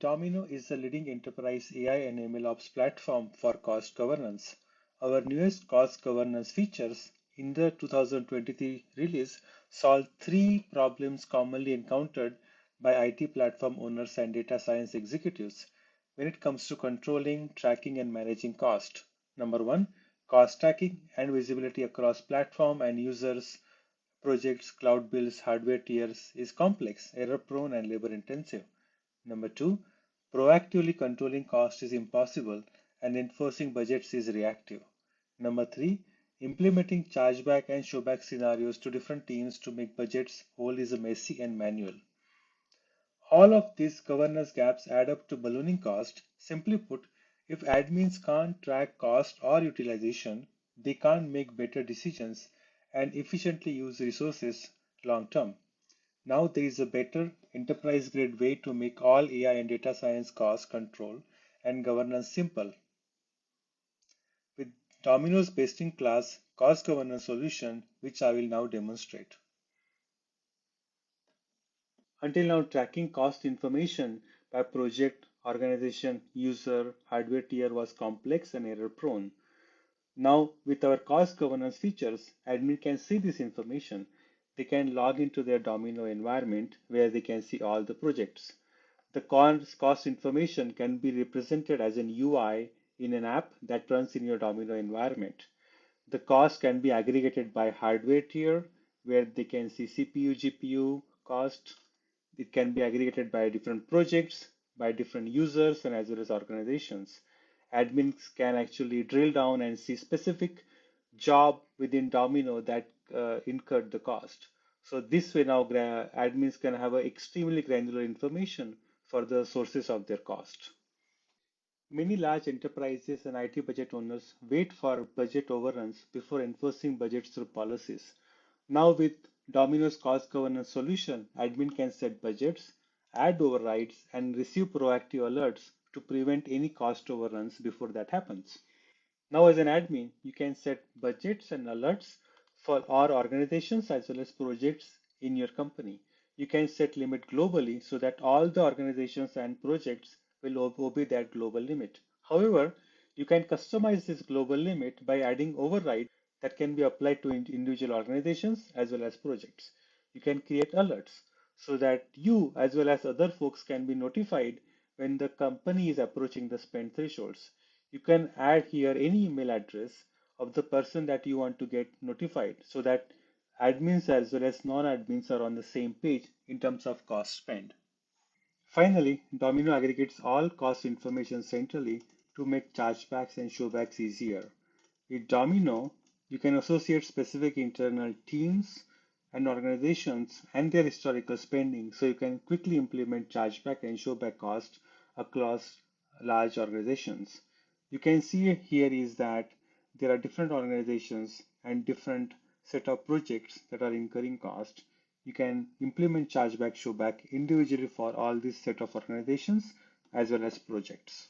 Domino is the leading enterprise AI and MLOps platform for cost governance. Our newest cost governance features in the 2023 release solve three problems commonly encountered by IT platform owners and data science executives when it comes to controlling, tracking, and managing cost. Number one, cost tracking and visibility across platform and users, projects, cloud bills, hardware tiers is complex, error prone, and labor intensive. Number two, proactively controlling cost is impossible and enforcing budgets is reactive. Number three, implementing chargeback and showback scenarios to different teams to make budgets whole is messy and manual. All of these governance gaps add up to ballooning cost. Simply put, if admins can't track cost or utilization, they can't make better decisions and efficiently use resources long term. Now there is a better enterprise-grade way to make all AI and data science cost control and governance simple. With Domino's best-in-class cost governance solution, which I will now demonstrate. Until now, tracking cost information by project, organization, user, hardware tier was complex and error-prone. Now, with our cost governance features, admin can see this information. They can log into their Domino environment where they can see all the projects. The cost information can be represented as an UI in an app that runs in your Domino environment. The cost can be aggregated by hardware tier where they can see CPU, GPU cost. It can be aggregated by different projects, by different users, and as well as organizations. Admins can actually drill down and see specific job within Domino that incurred the cost. So this way now admins can have a extremely granular information for the sources of their cost. Many large enterprises and IT budget owners wait for budget overruns before enforcing budgets through policies. Now with Domino's cost governance solution, admin can set budgets, add overrides, and receive proactive alerts to prevent any cost overruns before that happens. Now as an admin, you can set budgets and alerts for all organizations as well as projects in your company. You can set limit globally so that all the organizations and projects will obey that global limit. However, you can customize this global limit by adding overrides that can be applied to individual organizations as well as projects. You can create alerts so that you as well as other folks can be notified when the company is approaching the spend thresholds. You can add here any email address of the person that you want to get notified so that admins as well as non-admins are on the same page in terms of cost spent. Finally, Domino aggregates all cost information centrally to make chargebacks and showbacks easier. With Domino, you can associate specific internal teams and organizations and their historical spending so you can quickly implement chargeback and showback costs across large organizations. You can see here is that there are different organizations and different set of projects that are incurring cost. You can implement chargeback, showback individually for all these set of organizations as well as projects.